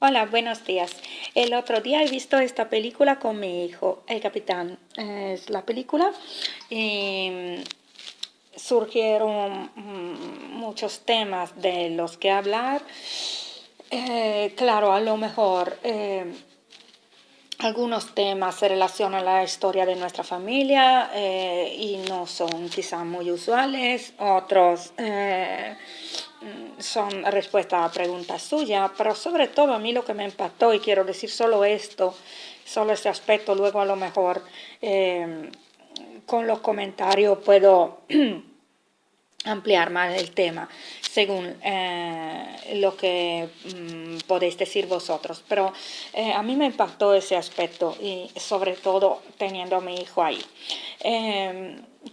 Hola, buenos días. El otro día he visto esta película con mi hijo, El Capitán. Es la película. Y surgieron muchos temas de los que hablar. Claro, a lo mejor algunos temas se relacionan a la historia de nuestra familia y no son quizá muy usuales, otros son respuesta a preguntas suyas, pero sobre todo a mí lo que me impactó, y quiero decir solo esto, solo este aspecto, luego a lo mejor con los comentarios puedo ampliar más el tema según lo que podéis decir vosotros. Pero a mí me impactó ese aspecto y sobre todo teniendo a mi hijo ahí.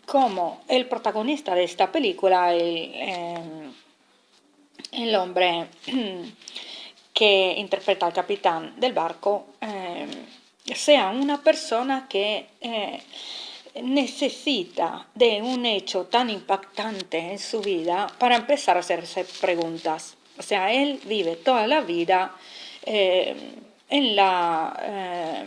Como el protagonista de esta película, el hombre que interpreta al capitán del barco, sea una persona que necesita de un hecho tan impactante en su vida para empezar a hacerse preguntas. O sea, él vive toda la vida eh, en la...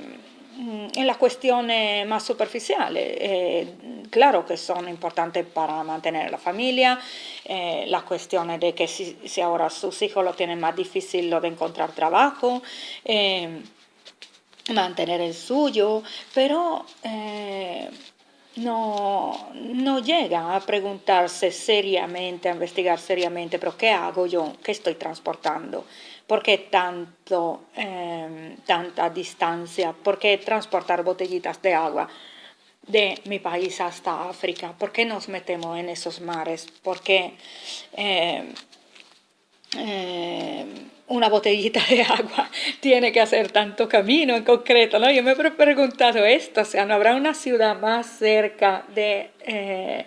en las cuestiones más superficiales. Claro que son importantes para mantener la familia, las cuestiones de que si ahora sus hijos lo tienen más difícil lo de encontrar trabajo, mantener el suyo, pero no llega a preguntarse seriamente, a investigar seriamente, pero ¿qué hago yo? ¿Qué estoy transportando? ¿Por qué tanta distancia? ¿Por qué transportar botellitas de agua de mi país hasta África? ¿Por qué nos metemos en esos mares? ¿Por qué eh, eh, una botellita de agua tiene que hacer tanto camino en concreto, ¿no? Yo me he preguntado esto, o sea, ¿no habrá una ciudad más cerca de eh,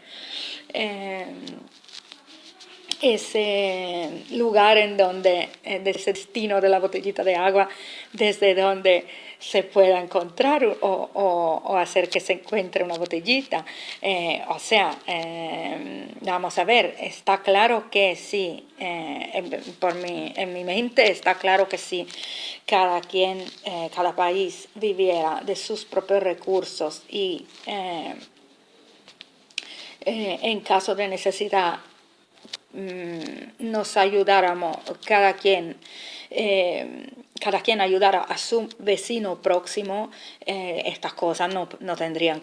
ese lugar en donde, de ese destino de la botellita de agua, desde donde se pueda encontrar o hacer que se encuentre una botellita? Vamos a ver, está claro que sí, en mi mente está claro que sí, cada país viviera de sus propios recursos y en caso de necesidad nos ayudáramos, cada quien ayudara a su vecino próximo, estas cosas no tendrían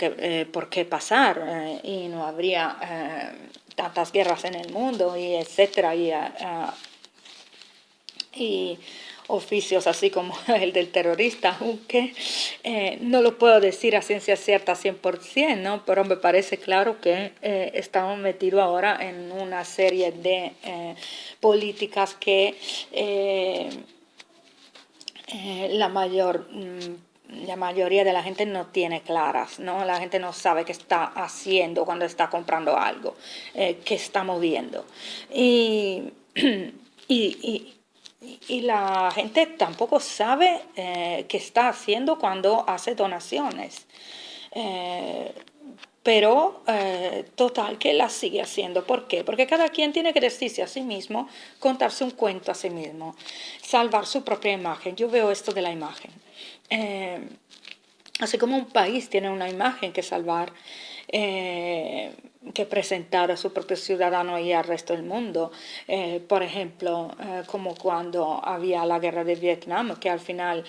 por qué pasar y no habría tantas guerras en el mundo y etcétera y oficios así como el del terrorista, aunque no lo puedo decir a ciencia cierta 100%, ¿no? Pero me parece claro que estamos metidos ahora en una serie de políticas que la la mayoría de la gente no tiene claras, ¿no? La gente no sabe qué está haciendo cuando está comprando algo, qué está moviendo. Y, y, y la gente tampoco sabe qué está haciendo cuando hace donaciones. Eh, pero total que la sigue haciendo. ¿Por qué? Porque cada quien tiene que decirse a sí mismo, contarse un cuento a sí mismo, salvar su propia imagen. Yo veo esto de la imagen. Eh, Así como un país tiene una imagen que salvar, que presentar a su propio ciudadano y al resto del mundo. Por ejemplo, como cuando había la guerra de Vietnam, que al final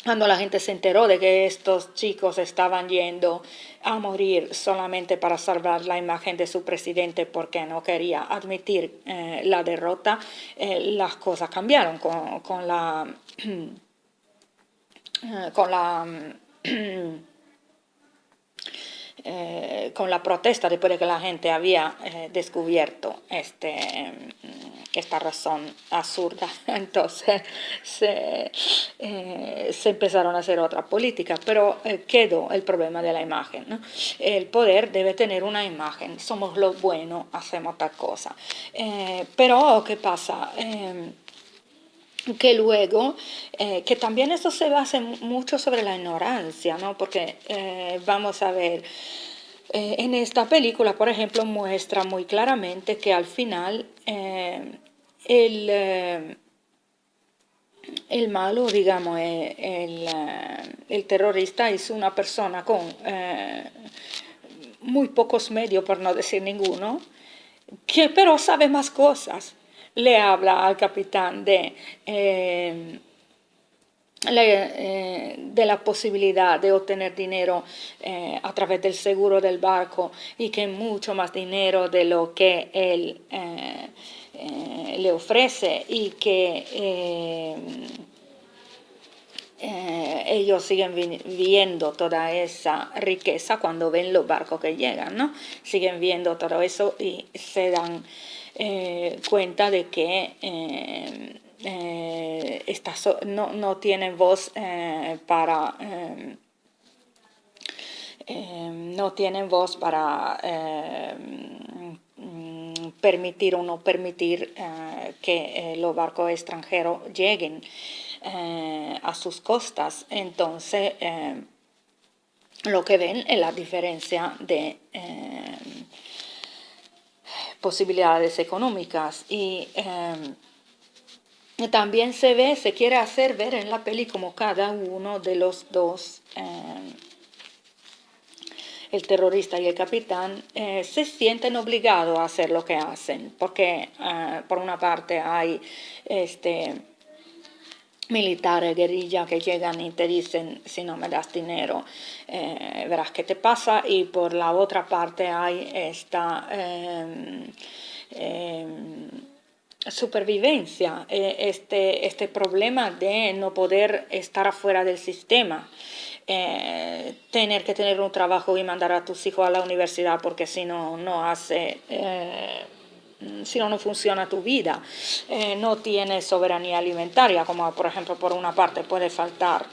cuando la gente se enteró de que estos chicos estaban yendo a morir solamente para salvar la imagen de su presidente porque no quería admitir la derrota, las cosas cambiaron con la con la protesta después de que la gente había descubierto esta razón absurda. Entonces se empezaron a hacer otra política, pero quedó el problema de la imagen, ¿no? El poder debe tener una imagen, somos los buenos, hacemos tal cosa. Pero, ¿qué pasa? Que luego, que también eso se basa mucho sobre la ignorancia, ¿no? Porque vamos a ver, en esta película, por ejemplo, muestra muy claramente que al final el, el malo, digamos, el terrorista es una persona con muy pocos medios, por no decir ninguno, que pero sabe más cosas. Le habla al capitán de la posibilidad de obtener dinero a través del seguro del barco y que mucho más dinero de lo que él le ofrece y que ellos siguen viendo toda esa riqueza cuando ven los barcos que llegan, ¿no? Siguen viendo todo eso y se dan cuenta de que no tienen voz para no tienen voz para permitir o no permitir que los barcos extranjeros lleguen a sus costas. Entonces, lo que ven es la diferencia de posibilidades económicas y también se quiere hacer ver en la peli como cada uno de los dos, el terrorista y el capitán, se sienten obligados a hacer lo que hacen, porque por una parte hay militares, guerrillas que llegan y te dicen, si no me das dinero, verás qué te pasa, y por la otra parte hay esta supervivencia, este problema de no poder estar afuera del sistema. Tener que tener un trabajo y mandar a tus hijos a la universidad porque si no, si no funciona tu vida, no tienes soberanía alimentaria, como por ejemplo por una parte puede faltar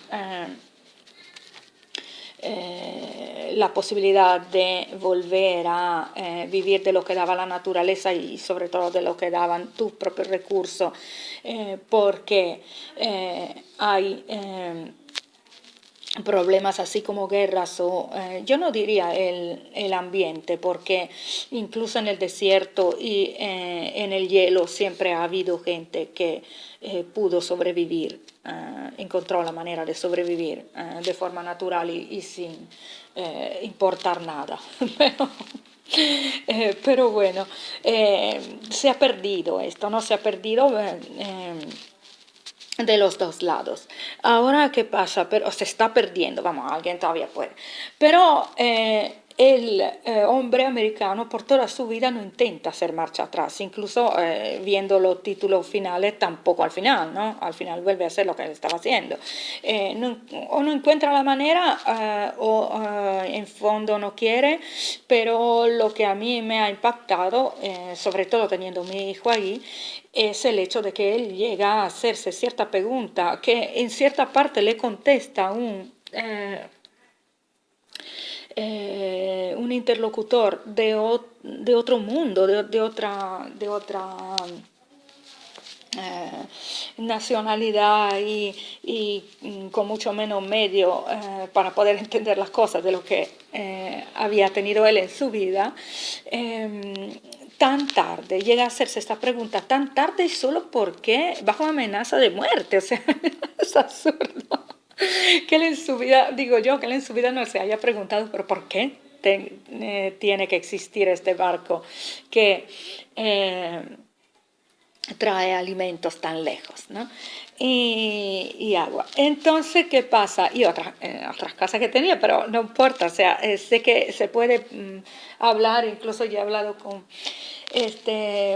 la posibilidad de volver a vivir de lo que daba la naturaleza y sobre todo de lo que daban tus propios recursos, porque hay problemas así como guerras o yo no diría el ambiente, porque incluso en el desierto y en el hielo siempre ha habido gente que pudo sobrevivir, encontró la manera de sobrevivir de forma natural y sin importar nada. Pero bueno, se ha perdido esto, ¿no? Se ha perdido de los dos lados. Ahora, ¿qué pasa? Pero se está perdiendo, vamos, alguien todavía puede. Pero el hombre americano por toda su vida no intenta hacer marcha atrás, incluso viendo los títulos finales, tampoco al final, ¿no? Al final vuelve a hacer lo que él estaba haciendo. O no encuentra la manera o en fondo no quiere, pero lo que a mí me ha impactado, sobre todo teniendo mi hijo ahí, es el hecho de que él llega a hacerse cierta pregunta que en cierta parte le contesta un interlocutor de otro mundo, de otra nacionalidad y con mucho menos medio para poder entender las cosas de lo que había tenido él en su vida. Tan tarde, llega a hacerse esta pregunta tan tarde solo porque bajo amenaza de muerte, o sea, es absurdo. Que él en su vida, digo yo, que él en su vida no se haya preguntado, pero ¿por qué tiene que existir este barco que trae alimentos tan lejos, ¿no? Y agua. Entonces, ¿qué pasa? Y otras cosas que tenía, pero no importa, o sea, sé que se puede hablar, incluso yo he hablado con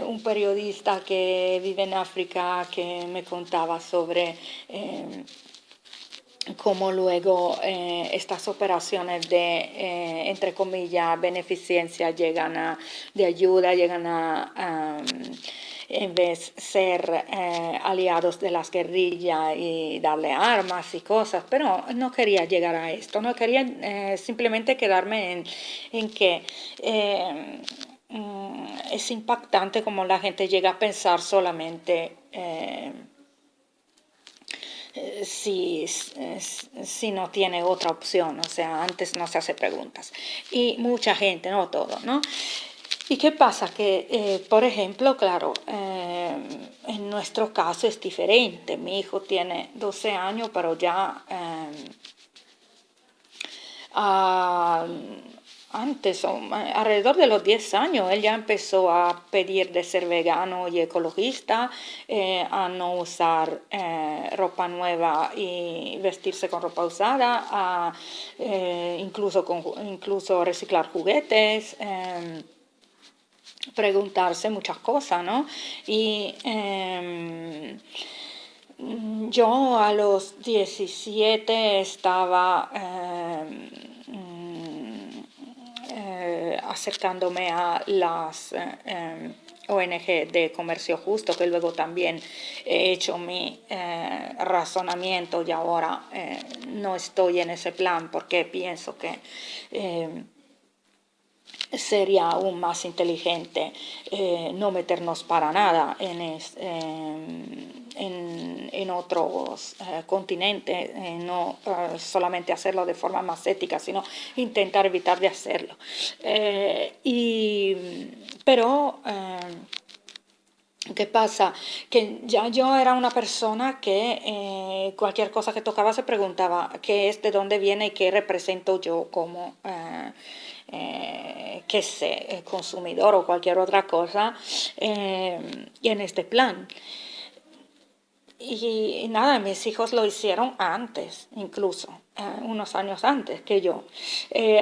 un periodista que vive en África que me contaba sobre cómo luego estas operaciones de, entre comillas, beneficencia de ayuda, llegan a en vez de ser aliados de las guerrillas y darle armas y cosas, pero no quería llegar a esto, no quería simplemente quedarme en que es impactante como la gente llega a pensar solamente si no tiene otra opción, o sea, antes no se hace preguntas. Y mucha gente, no todo, ¿no? ¿Y qué pasa? Que, por ejemplo, claro, en nuestro caso es diferente. Mi hijo tiene 12 años, pero ya ah, antes, alrededor de los 10 años, él ya empezó a pedir de ser vegano y ecologista, a no usar ropa nueva y vestirse con ropa usada, a incluso reciclar juguetes. Preguntarse muchas cosas, ¿no? Y yo a los 17 estaba acercándome a las ONG de comercio justo, que luego también he hecho mi razonamiento y ahora no estoy en ese plan porque pienso que sería aún más inteligente no meternos para nada en otros continentes, no solamente hacerlo de forma más ética, sino intentar evitar de hacerlo. Pero ¿qué pasa? Que ya yo era una persona que cualquier cosa que tocaba se preguntaba qué es, de dónde viene y qué represento yo como qué sé, consumidor o cualquier otra cosa en este plan. Y nada, mis hijos lo hicieron antes, incluso, unos años antes que yo.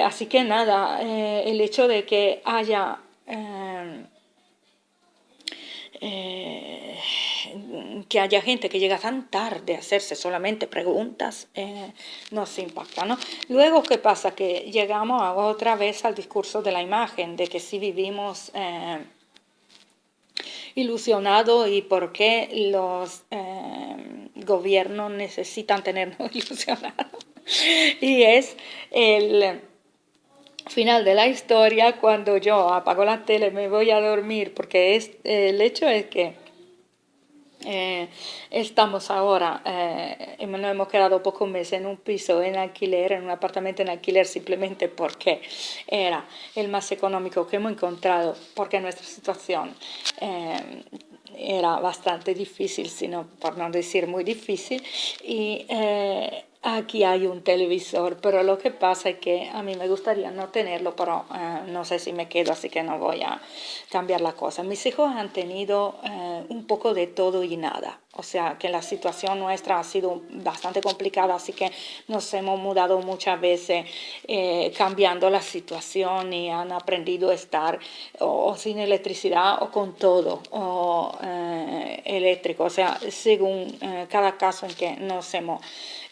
Así que nada, el hecho de que haya eh, que haya gente que llega tan tarde a hacerse solamente preguntas, nos impacta, ¿no? Luego, ¿qué pasa? Que llegamos otra vez al discurso de la imagen, de que si vivimos ilusionados y por qué los gobiernos necesitan tenernos ilusionados. Y es el final de la historia cuando yo apago la tele, me voy a dormir, porque el hecho es que estamos ahora, nos hemos quedado pocos meses en un piso en alquiler, en un apartamento en alquiler, simplemente porque era el más económico que hemos encontrado, porque nuestra situación era bastante difícil, sino por no decir muy difícil, y aquí hay un televisor, pero lo que pasa es que a mí me gustaría no tenerlo, pero no sé si me quedo, así que no voy a cambiar la cosa. Mis hijos han tenido un poco de todo y nada, o sea que la situación nuestra ha sido bastante complicada, así que nos hemos mudado muchas veces cambiando la situación y han aprendido a estar o sin electricidad o con todo, o eléctrico, o sea, según cada caso en que nos hemos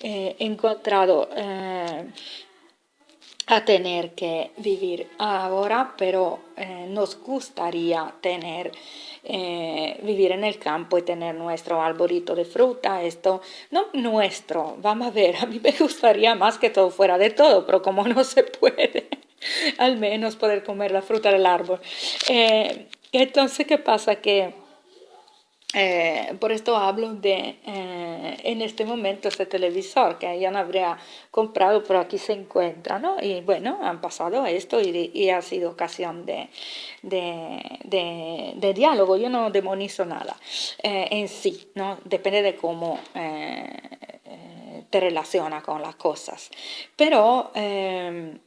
encontrado a tener que vivir ahora, pero nos gustaría vivir en el campo y tener nuestro arbolito de fruta, esto, no nuestro, vamos a ver, a mí me gustaría más que todo fuera de todo, pero como no se puede, al menos poder comer la fruta del árbol. Entonces, ¿qué pasa? Que por esto hablo de en este momento este televisor que ya no habría comprado, pero aquí se encuentra, ¿no? Y bueno, han pasado esto y ha sido ocasión de diálogo. Yo no demonizo nada en sí, ¿no? Depende de cómo te relaciona con las cosas. Pero al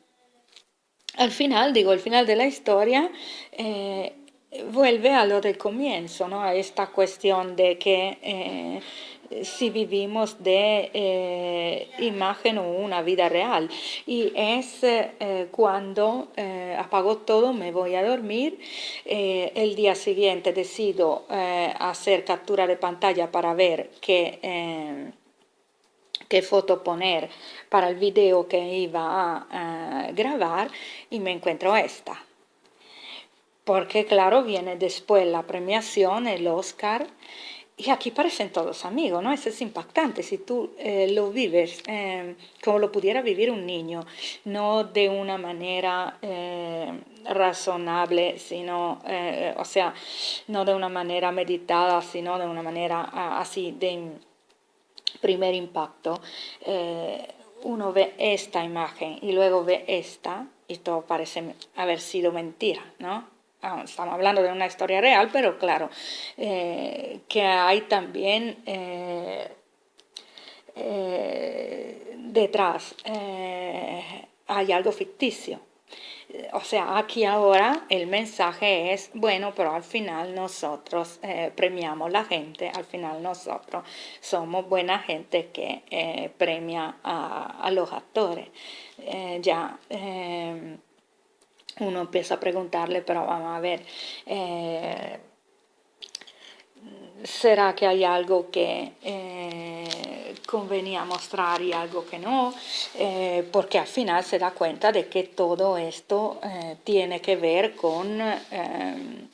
final, digo, al final de la historia, vuelve a lo del comienzo, ¿no? A esta cuestión de que si vivimos de imagen o una vida real. Y es cuando apago todo, me voy a dormir, el día siguiente decido hacer captura de pantalla para ver qué foto poner para el video que iba a grabar y me encuentro esta. Porque claro, viene después la premiación, el Oscar, y aquí parecen todos amigos, ¿no? Eso es impactante si tú lo vives como lo pudiera vivir un niño, no de una manera razonable, sino, o sea, no de una manera meditada, sino de una manera así de primer impacto, uno ve esta imagen y luego ve esta y todo parece haber sido mentira, ¿no? estamos hablando de una historia real, pero claro, que hay también detrás, hay algo ficticio. O sea, aquí ahora el mensaje es, bueno, pero al final nosotros premiamos a la gente, al final nosotros somos buena gente que premia a los actores. Ya uno empieza a preguntarle, pero vamos a ver, ¿será que hay algo que convenía mostrar y algo que no? Porque al final se da cuenta de que todo esto tiene que ver con el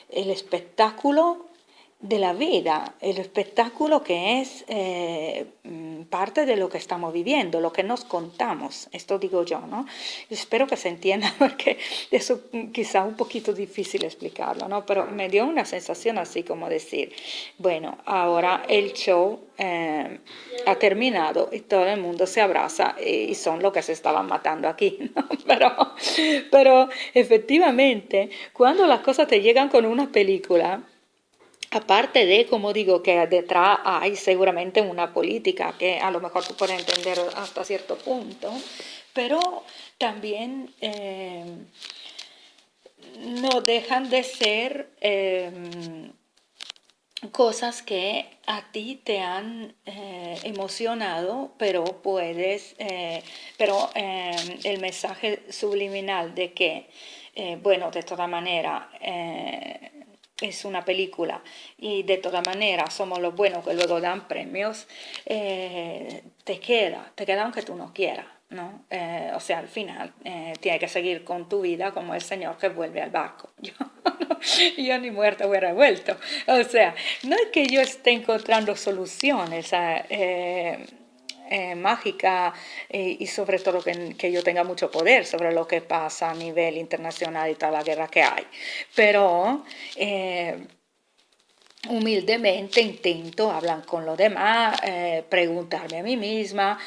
espectáculo de la vida, el espectáculo que es parte de lo que estamos viviendo, lo que nos contamos, esto digo yo, ¿no? Espero que se entienda porque eso quizá un poquito difícil explicarlo, ¿no? Pero me dio una sensación así como decir, bueno, ahora el show ha terminado y todo el mundo se abraza y son los que se estaban matando aquí, ¿no? Pero efectivamente, cuando las cosas te llegan con una película, aparte de, como digo, que detrás hay seguramente una política que a lo mejor tú puedes entender hasta cierto punto, pero también no dejan de ser cosas que a ti te han emocionado, pero el mensaje subliminal de que, bueno, de toda manera es una película y de toda manera somos los buenos que luego dan premios, te queda aunque tú no quieras, ¿no? O sea, al final tienes que seguir con tu vida como el señor que vuelve al barco. Yo ni muerto hubiera vuelto. O sea, no es que yo esté encontrando soluciones mágicas y sobre todo que yo tenga mucho poder sobre lo que pasa a nivel internacional y toda la guerra que hay, pero humildemente intento hablar con los demás, preguntarme a mí misma,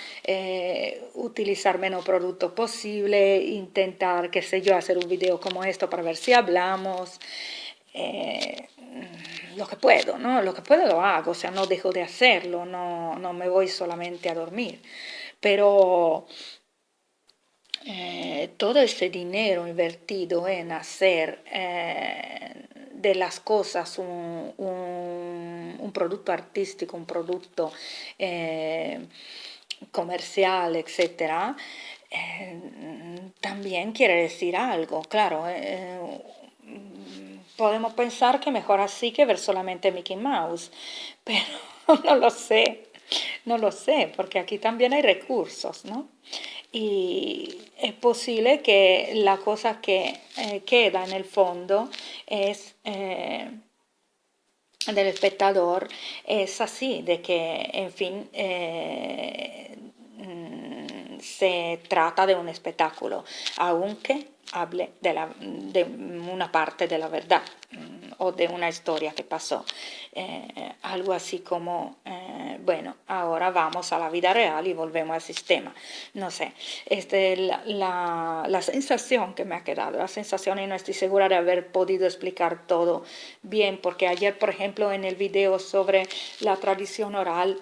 utilizar menos productos posible, intentar, qué sé yo, hacer un video como esto para ver si hablamos. Eh, lo que puedo, ¿no? Lo que puedo lo hago, o sea, no dejo de hacerlo, no me voy solamente a dormir. Pero todo ese dinero invertido en hacer de las cosas un producto artístico, un producto comercial, etcétera, también quiere decir algo, claro. Podemos pensar que mejor así que ver solamente Mickey Mouse, pero no lo sé, no lo sé, porque aquí también hay recursos, ¿no? Y es posible que la cosa que queda en el fondo es del espectador es así, de que, en fin, se trata de un espectáculo, aunque hable de una parte de la verdad o de una historia que pasó. Algo así como, bueno, ahora vamos a la vida real y volvemos al sistema. No sé, la sensación que me ha quedado, la sensación, y no estoy segura de haber podido explicar todo bien, porque ayer, por ejemplo, en el video sobre la tradición oral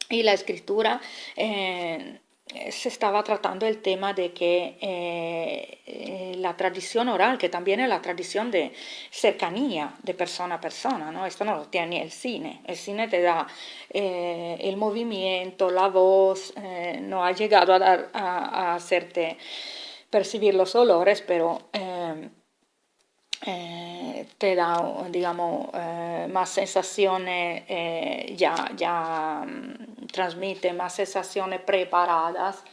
y la escritura, se estaba tratando el tema de que la tradición oral, que también es la tradición de cercanía de persona a persona, ¿no? Esto no lo tiene ni el cine te da el movimiento, la voz, no ha llegado a hacerte percibir los olores, pero te da, digamos, más sensaciones, transmite más sensaciones preparadas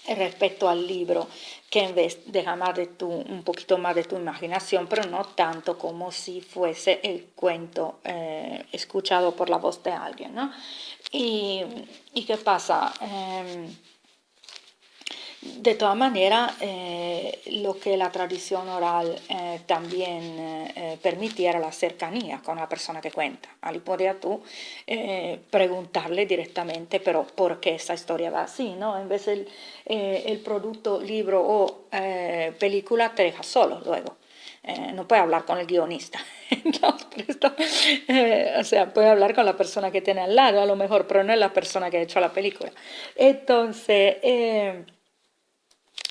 respecto al libro, que en vez deja más un poquito más de tu imaginación, pero no tanto como si fuese el cuento escuchado por la voz de alguien, ¿no? ¿Y qué pasa? De todas maneras, lo que la tradición oral también permite era la cercanía con la persona que cuenta. Ahí podías tú preguntarle directamente, pero ¿por qué esa historia va así? ¿No? En vez el producto, libro o película te deja solo luego. No puede hablar con el guionista. No, o sea, puede hablar con la persona que tiene al lado a lo mejor, pero no es la persona que ha hecho la película. Entonces,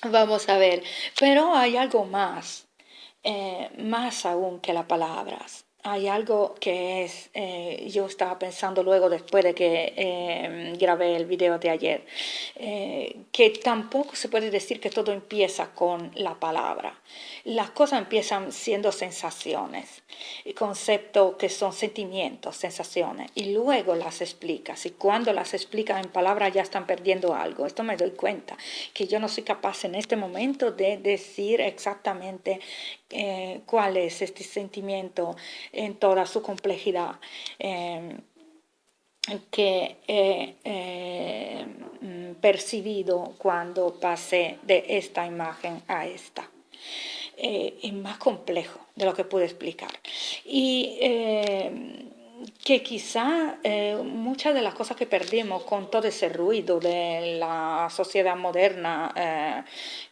vamos a ver, pero hay algo más, más aún que las palabras. Hay algo que es, yo estaba pensando luego después de que grabé el video de ayer, que tampoco se puede decir que todo empieza con la palabra. Las cosas empiezan siendo sensaciones, conceptos que son sentimientos, sensaciones, y luego las explicas. Y cuando las explicas en palabras ya están perdiendo algo. Esto me doy cuenta, que yo no soy capaz en este momento de decir exactamente cuál es este sentimiento en toda su complejidad. Que he percibido cuando pasé de esta imagen a esta. Es más complejo de lo que puedo explicar. Y que quizá muchas de las cosas que perdimos con todo ese ruido de la sociedad moderna,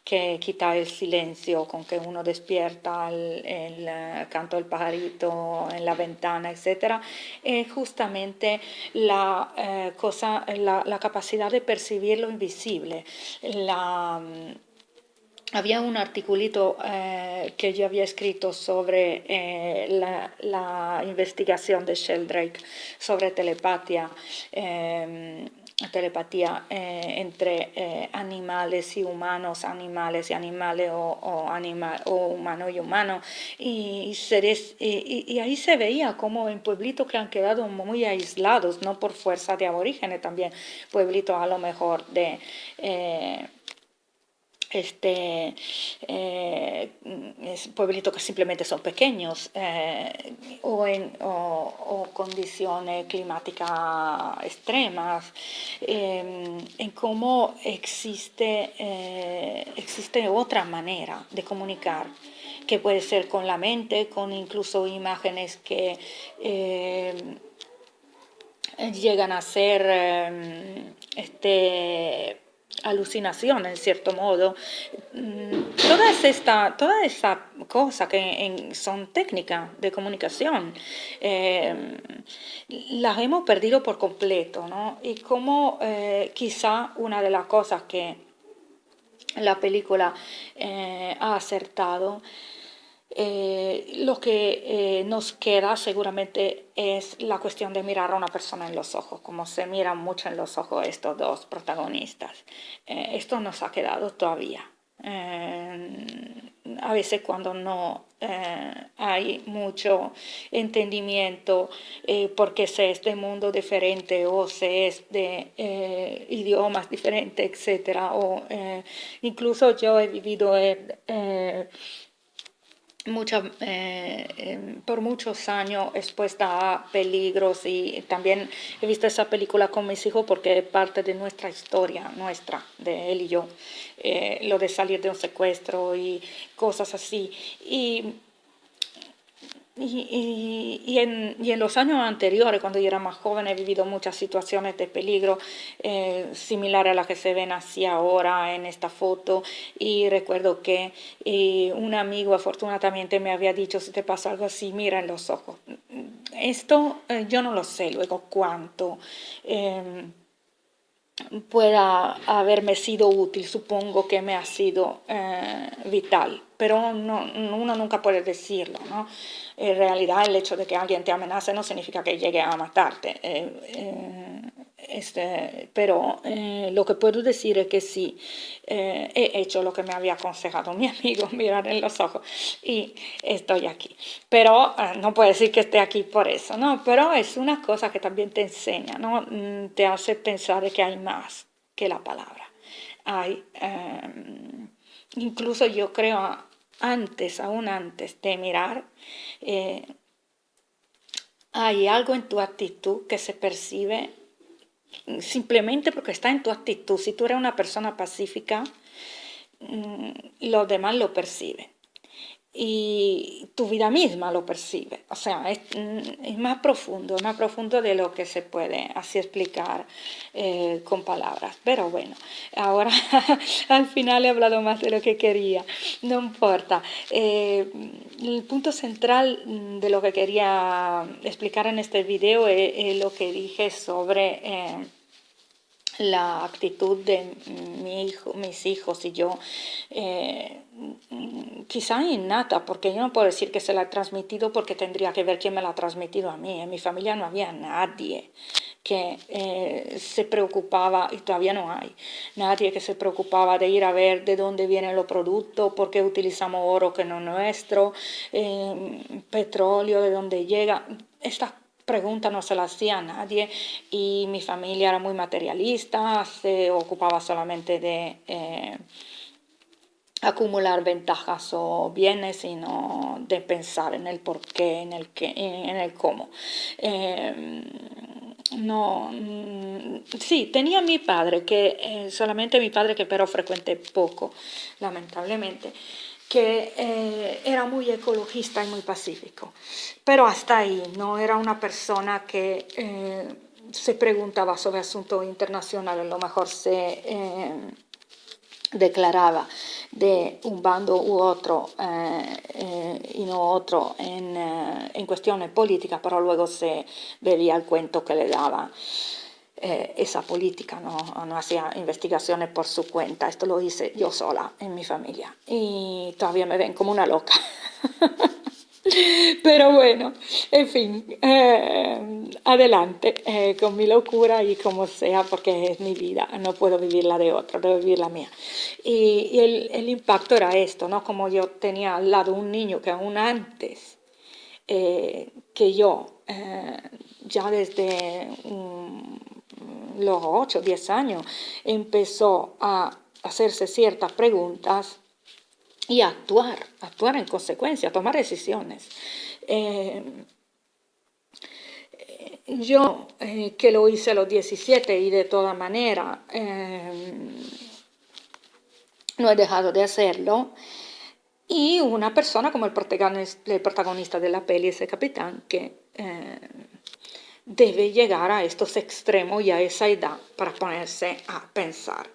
que quita el silencio con que uno despierta el canto del pajarito en la ventana, etcétera, es justamente la capacidad de percibir lo invisible, había un articulito que yo había escrito sobre la investigación de Sheldrake sobre telepatía entre animales y humanos, animales y animales o humano y humano. Y, seres, y ahí se veía como en pueblitos que han quedado muy aislados, no por fuerza de aborígenes, también pueblitos a lo mejor de... pueblitos que simplemente son pequeños o condiciones climáticas extremas, en cómo existe otra manera de comunicar que puede ser con la mente, con incluso imágenes que llegan a ser alucinación en cierto modo. Toda esta cosa que son técnicas de comunicación las hemos perdido por completo, ¿no? Y como quizá una de las cosas que la película ha acertado, lo que nos queda seguramente es la cuestión de mirar a una persona en los ojos, como se miran mucho en los ojos estos dos protagonistas. Esto nos ha quedado todavía. A veces cuando no hay mucho entendimiento porque se es de mundo diferente o se es de idiomas diferentes, etcétera, o incluso yo he vivido por muchos años expuesta a peligros y también he visto esa película con mis hijos porque es parte de nuestra historia, nuestra, de él y yo, lo de salir de un secuestro y cosas así. Y en los años anteriores, cuando yo era más joven, he vivido muchas situaciones de peligro similares a las que se ven así ahora en esta foto. Y recuerdo que un amigo afortunadamente me había dicho, si te pasa algo así, mira en los ojos. Esto yo no lo sé luego cuánto pueda haberme sido útil, supongo que me ha sido vital, pero uno nunca puede decirlo, ¿no? En realidad el hecho de que alguien te amenace no significa que llegue a matarte, pero lo que puedo decir es que sí, he hecho lo que me había aconsejado mi amigo, mirar en los ojos, y estoy aquí. Pero no puedo decir que esté aquí por eso, ¿no? Pero es una cosa que también te enseña, ¿no? Te hace pensar de que hay más que la palabra. Hay, incluso yo creo, aún antes de mirar, hay algo en tu actitud que se percibe simplemente porque está en tu actitud. Si tú eres una persona pacífica, los demás lo perciben y tu vida misma lo percibe. O sea, es más profundo de lo que se puede así explicar con palabras. Pero bueno, ahora al final he hablado más de lo que quería, no importa. El punto central de lo que quería explicar en este video es lo que dije sobre la actitud de mis hijos y yo, quizá innata, porque yo no puedo decir que se la he transmitido porque tendría que ver quién me la ha transmitido a mí. En mi familia no había nadie que se preocupaba, y todavía no hay, nadie que se preocupaba de ir a ver de dónde vienen los productos, por qué utilizamos oro que no es nuestro, petróleo, de dónde llega. Estas pregunta no se la hacía a nadie y mi familia era muy materialista, se ocupaba solamente de acumular ventajas o bienes y no de pensar en el por qué, en el cómo. No, sí, tenía mi padre, solamente mi padre que pero frecuenté poco, lamentablemente, que era muy ecologista y muy pacífico, pero hasta ahí, no era una persona que se preguntaba sobre asuntos internacionales, a lo mejor se declaraba de un bando u otro y no otro en cuestiones políticas, pero luego se bebía el cuento que le daba esa política, no hacía investigaciones por su cuenta, esto lo hice yo sola en mi familia y todavía me ven como una loca. Pero bueno, en fin, adelante con mi locura y como sea, porque es mi vida, no puedo vivir la de otro, debo vivir la mía. Y el impacto era esto, ¿no? Como yo tenía al lado un niño que aún antes que yo, ya desde los 8 o 10 años, empezó a hacerse ciertas preguntas y actuar en consecuencia, tomar decisiones. Yo, que lo hice a los 17 y de toda manera no he dejado de hacerlo, y una persona como el protagonista de la peli, ese capitán, que debe llegar a estos extremos y a esa edad para ponerse a pensar.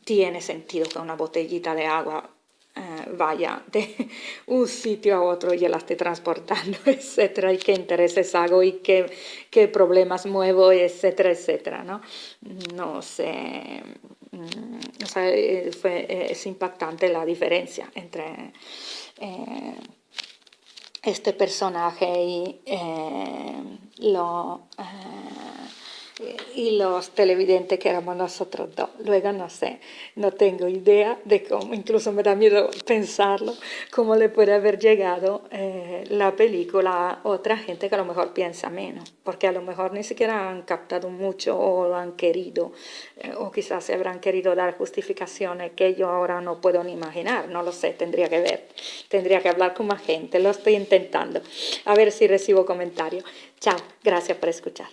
Tiene sentido que una botellita de agua vaya de un sitio a otro y la esté transportando, etcétera, y qué intereses hago y qué problemas muevo, etcétera, etcétera, ¿no? No sé, o sea, es impactante la diferencia entre este personaje y los televidentes que éramos nosotros dos. Luego no sé, no tengo idea de cómo, incluso me da miedo pensarlo, cómo le puede haber llegado la película a otra gente que a lo mejor piensa menos, porque a lo mejor ni siquiera han captado mucho o lo han querido, o quizás se habrán querido dar justificaciones que yo ahora no puedo ni imaginar, no lo sé, tendría que ver, tendría que hablar con más gente, lo estoy intentando, a ver si recibo comentarios. Chao, gracias por escuchar.